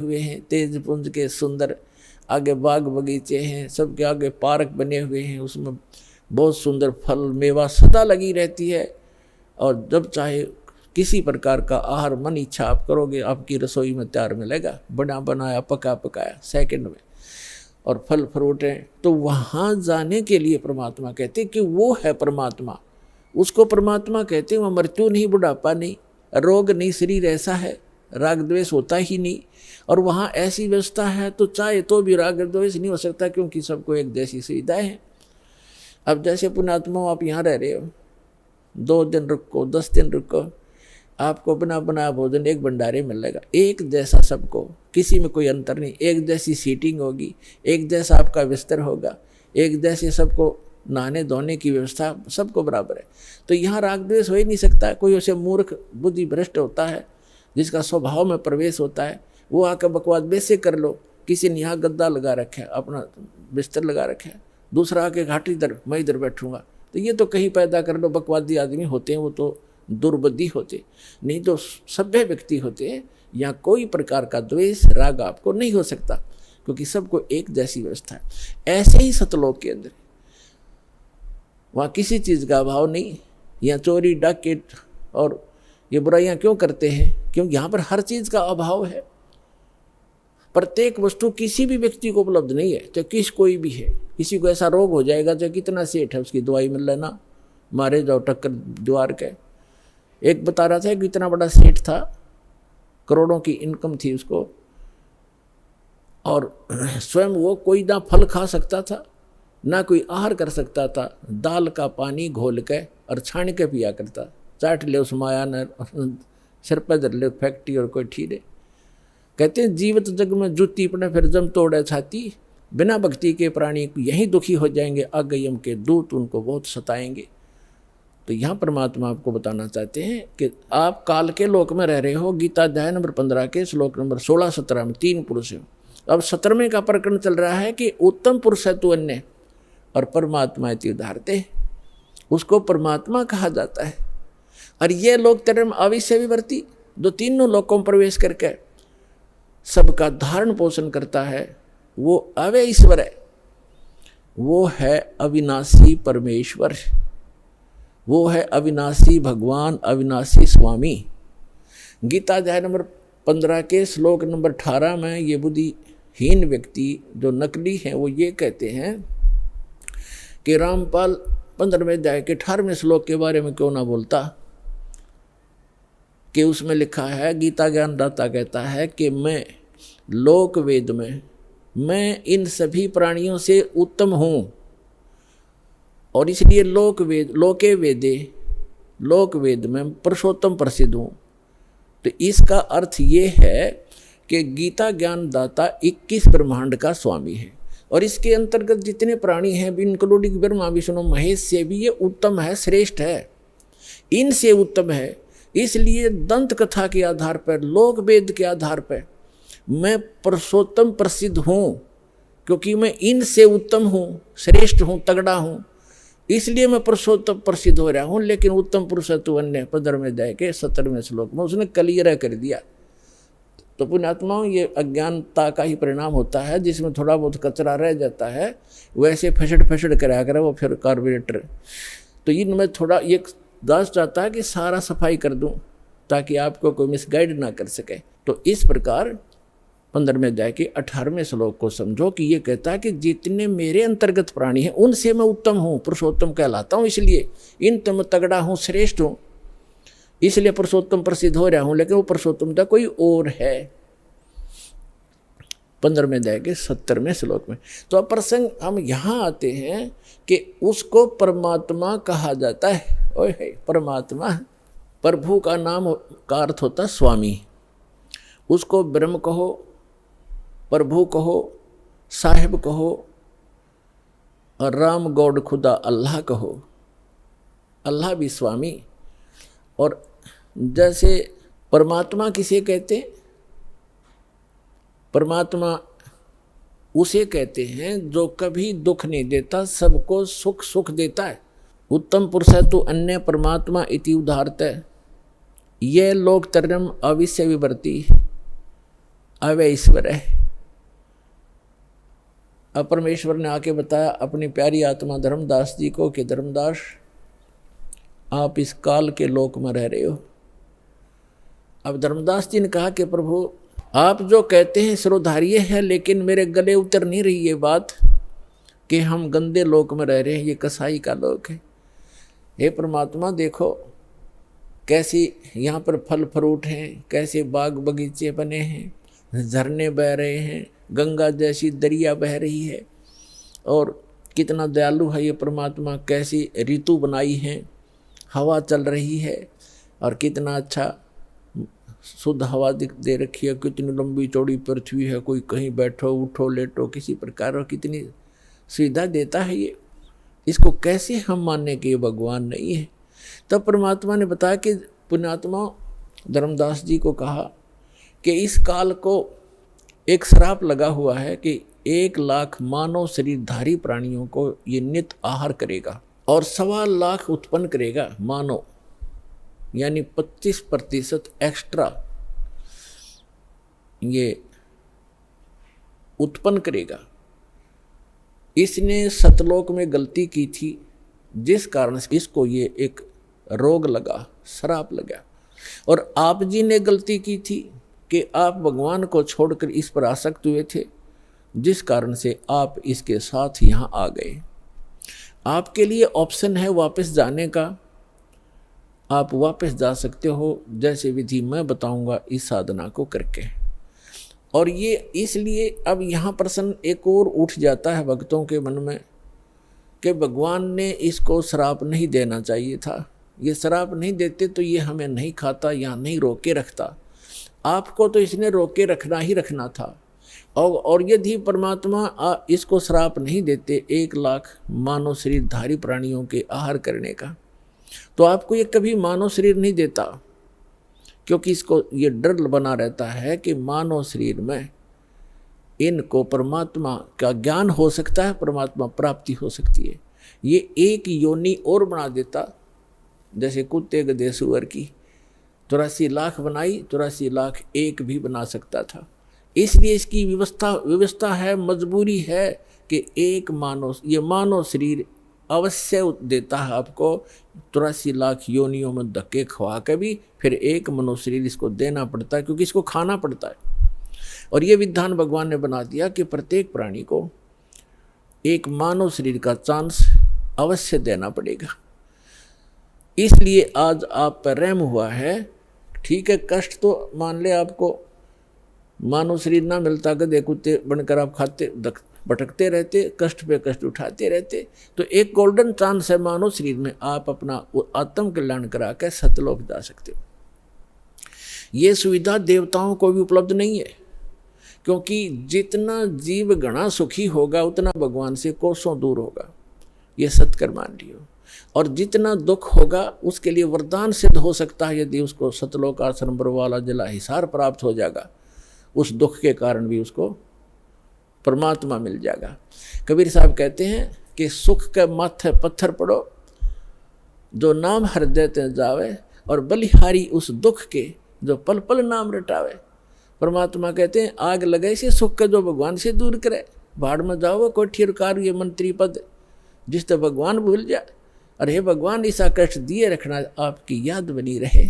हुए हैं, तेज पुंज के सुंदर, आगे बाग बगीचे हैं, सबके आगे पार्क बने हुए हैं, उसमें बहुत सुंदर फल मेवा सदा लगी रहती है। और जब चाहे किसी प्रकार का आहार मन इच्छा आप करोगे, आपकी रसोई में तैयार मिलेगा, बना बनाया पका पकाया सेकंड में। और फल फ्रूट हैं। तो वहाँ जाने के लिए परमात्मा कहते कि वो है परमात्मा, उसको परमात्मा कहते। वह मृत्यु नहीं, बुढ़ापा नहीं, रोग नहीं, शरीर ऐसा है, राग द्वेष होता ही नहीं। और वहाँ ऐसी व्यवस्था है तो चाहे तो भी राग द्वेष नहीं हो सकता, क्योंकि सबको एक जैसी सुविधाएं हैं। अब जैसे पुण्यात्मा आप यहाँ रह रहे हो, 2 दिन रुको, 10 दिन रुको, आपको बना बनाया भोजन एक भंडारे मिलेगा, एक जैसा सबको, किसी में कोई अंतर नहीं, एक जैसी सीटिंग होगी, एक जैसा आपका बिस्तर होगा, एक जैसे सबको नहाने धोने की व्यवस्था सबको बराबर है। तो यहाँ राग द्वेष हो ही नहीं सकता। कोई उसे मूर्ख बुद्धि भ्रष्ट होता है, जिसका स्वभाव में प्रवेश होता है, वो आकर बकवाद वैसे कर लो। किसी ने यहाँ गद्दा लगा रखा है, अपना बिस्तर लगा रखा है, दूसरा आके घाटी इधर, मैं इधर बैठूंगा, तो ये तो कहीं पैदा कर लो। बकवादी आदमी होते हैं, वो तो दुर्बुद्धि होते, नहीं तो सभ्य व्यक्ति होते हैं। यहाँ कोई प्रकार का द्वेष राग आपको नहीं हो सकता, क्योंकि सबको एक जैसी व्यवस्था है। ऐसे ही सतलोक के अंदर वहाँ किसी चीज़ का अभाव नहीं। यहाँ चोरी डाकैत और ये बुराइयाँ क्यों करते हैं? क्योंकि यहाँ पर हर चीज़ का अभाव है। प्रत्येक वस्तु किसी भी व्यक्ति को उपलब्ध नहीं है, चाहे कोई भी है। किसी को ऐसा रोग हो जाएगा, चाहे कितना सेठ है, उसकी दवाई मिल लेना, मारे जाओ टक्कर द्वार के। एक बता रहा था कि इतना बड़ा सेठ था, करोड़ों की इनकम थी उसको, और स्वयं वो कोई ना फल खा सकता था, ना कोई आहार कर सकता था। दाल का पानी घोल के और छान के पिया करता, चाट ले उस माया ने, सिर पर धर ले फैक्ट्री और कोई ठीरे। कहते हैं जीवित जग में जूती पड़े फिर जम तोड़े छाती, बिना भक्ति के प्राणी यहीं दुखी हो जाएंगे, अगयम के दूत उनको बहुत सताएंगे। तो यहाँ परमात्मा आपको बताना चाहते हैं कि आप काल के लोक में रह रहे हो। गीता अध्याय नंबर 15 के श्लोक नंबर 16-17 में 3 पुरुष हैं। अब 17वें का प्रकरण चल रहा है कि उत्तम पुरुष है तू अन्य और परमात्मा इति उदाहरते, उसको परमात्मा कहा जाता है। और ये लोग धर्म अविश्य विवर्ती, जो तीनों लोकों में प्रवेश करके सबका धारण पोषण करता है, वो अव्यय ईश्वर है, वो है अविनाशी परमेश्वर, वो है अविनाशी भगवान, अविनाशी स्वामी। गीता अध्याय नंबर 15 के श्लोक नंबर 18 में ये बुद्धिहीन व्यक्ति जो नकली हैं वो ये कहते हैं कि रामपाल 15वें अध्याय के 18वें श्लोक के बारे में क्यों ना बोलता, कि उसमें लिखा है, गीता ज्ञानदाता कहता है कि मैं लोक वेद में, मैं इन सभी प्राणियों से उत्तम हूँ, और इसलिए लोके वेदे, लोक वेद में पुरुषोत्तम प्रसिद्ध हूँ। तो इसका अर्थ ये है कि गीता ज्ञानदाता 21 ब्रह्मांड का स्वामी है, और इसके अंतर्गत जितने प्राणी हैं, इंक्लूडिंग ब्रह्मा विष्णु महेश से भी ये उत्तम है, श्रेष्ठ है, इनसे उत्तम है। इसलिए दंत कथा के आधार पर, लोक वेद के आधार पर मैं पुरुषोत्तम प्रसिद्ध हूँ, क्योंकि मैं इनसे उत्तम हूँ, श्रेष्ठ हूँ, तगड़ा हूँ, इसलिए मैं पुरुषोत्तम प्रसिद्ध हो रहा हूँ। लेकिन उत्तम पुरुष तू अन्य 15वें अध्याय के 17वें श्लोक में उसने क्लियर कर दिया। तो पुण्यात्माओं, ये अज्ञानता का ही परिणाम होता है, जिसमें थोड़ा बहुत कचरा रह जाता है, वैसे फसड़ कराया करे वो फिर कार्बोरेटर। तो इनमें थोड़ा ये दास चाहता है कि सारा सफाई कर दूं, ताकि आपको कोई मिसगाइड ना कर सके। तो इस प्रकार 15वें अध्याय के 18वें श्लोक को समझो कि ये कहता है कि जितने मेरे अंतर्गत प्राणी हैं उनसे मैं उत्तम हूँ, पुरुषोत्तम कहलाता हूँ, इसलिए इन तम तगड़ा हूँ, श्रेष्ठ हूँ, इसलिए पुरुषोत्तम प्रसिद्ध हो रहा हूँ। लेकिन वो पुरुषोत्तमता कोई और है। 15वें अध्याय के 17वें श्लोक में। तो अब प्रसंग हम यहाँ आते हैं कि उसको परमात्मा कहा जाता है। ओए है परमात्मा, प्रभु का नाम का अर्थ होता है स्वामी। उसको ब्रह्म कहो, प्रभु कहो, साहिब कहो, और राम गॉड खुदा अल्लाह कहो। अल्लाह भी स्वामी। और जैसे परमात्मा किसे कहते? परमात्मा उसे कहते हैं जो कभी दुख नहीं देता, सबको सुख सुख देता है। उत्तम पुरुष है तो अन्य परमात्मा इति उदाहरत है। यह लोक तरम अविश्य विवर्ती, अवय ईश्वर है। अब परमेश्वर ने आके बताया अपनी प्यारी आत्मा धर्मदास जी को कि धर्मदास, आप इस काल के लोक में रह रहे हो। अब धर्मदास जी ने कहा कि प्रभु, आप जो कहते हैं सिरोधार्य है, लेकिन मेरे गले उतर नहीं रही ये बात कि हम गंदे लोक में रह रहे हैं, ये कसाई का लोक है। हे परमात्मा, देखो कैसी यहाँ पर फल फ्रूट हैं, कैसे बाग बगीचे बने हैं, झरने बह रहे हैं, गंगा जैसी दरिया बह रही है, और कितना दयालु है ये परमात्मा, कैसी ऋतु बनाई है, हवा चल रही है, और कितना अच्छा शुद्ध हवा दे रखी है, कितनी लंबी चौड़ी पृथ्वी है, कोई कहीं बैठो उठो लेटो किसी प्रकार, और कितनी सुविधा देता है ये। इसको कैसे हम मानने कि ये भगवान नहीं है। तब परमात्मा ने बताया कि पुण्यात्मा धर्मदास जी को कहा कि इस काल को एक श्राप लगा हुआ है कि 1 लाख मानव शरीरधारी प्राणियों को ये नित्य आहार करेगा और 1.25 लाख उत्पन्न करेगा मानव, यानी 25% एक्स्ट्रा ये उत्पन्न करेगा। इसने सतलोक में गलती की थी, जिस कारण से इसको ये एक रोग लगा, श्राप लगा। और आप जी ने गलती की थी कि आप भगवान को छोड़कर इस पर आसक्त हुए थे, जिस कारण से आप इसके साथ यहाँ आ गए। आपके लिए ऑप्शन है वापस जाने का, आप वापस जा सकते हो, जैसे विधि मैं बताऊंगा इस साधना को करके। और ये इसलिए अब यहाँ प्रश्न एक और उठ जाता है भक्तों के मन में कि भगवान ने इसको श्राप नहीं देना चाहिए था, ये श्राप नहीं देते तो ये हमें नहीं खाता या नहीं रोके रखता। आपको तो इसने रोके रखना ही रखना था। और यदि परमात्मा इसको श्राप नहीं देते 1 लाख मानव शरीरधारी प्राणियों के आहार करने का, तो आपको ये कभी मानव शरीर नहीं देता, क्योंकि इसको ये डर बना रहता है कि मानव शरीर में इनको परमात्मा का ज्ञान हो सकता है, परमात्मा प्राप्ति हो सकती है। ये एक योनि और बना देता, जैसे कुत्ते गधे सुअर की 83 लाख बनाई, 83 लाख एक भी बना सकता था। इसलिए इसकी व्यवस्था है, मजबूरी है कि एक मानव शरीर अवश्य देता है आपको। 83 लाख योनियों में धक्के खवा के भी फिर एक मनुष्य शरीर इसको देना पड़ता है, क्योंकि इसको खाना पड़ता है। और ये विधान भगवान ने बना दिया कि प्रत्येक प्राणी को एक मानव शरीर का चांस अवश्य देना पड़ेगा। इसलिए आज आप पर रहम हुआ है। ठीक है, कष्ट तो मान ले आपको मानव शरीर ना मिलता, गधे कुत्ते बनकर आप खाते भटकते रहते, कष्ट पे कष्ट उठाते रहते, तो एक गोल्डन चांस है मानव शरीर में, आप अपना आत्म कल्याण करा के सतलोक जा सकते हो। ये सुविधा देवताओं को भी उपलब्ध नहीं है, क्योंकि जितना जीव घना सुखी होगा उतना भगवान से कोसों दूर होगा, ये सत्कर मान लियो। और जितना दुख होगा उसके लिए वरदान सिद्ध हो सकता है, यदि उसको सतलोक आश्रम वाला जला हिसार प्राप्त हो जाएगा, उस दुख के कारण भी उसको परमात्मा मिल जाएगा। कबीर साहब कहते हैं कि सुख के माथे पत्थर पड़ो, जो नाम हृदय ते जावे, और बलिहारी उस दुख के जो पल पल नाम रटावे। परमात्मा कहते हैं आग लगे से सुख के जो भगवान से दूर करे, भाड़ में जाओ कोठी कार ये मंत्री पद, जिस तो भगवान भूल जाए। अरे भगवान ऐसा कष्ट दिए रखना, आपकी याद बनी रहे।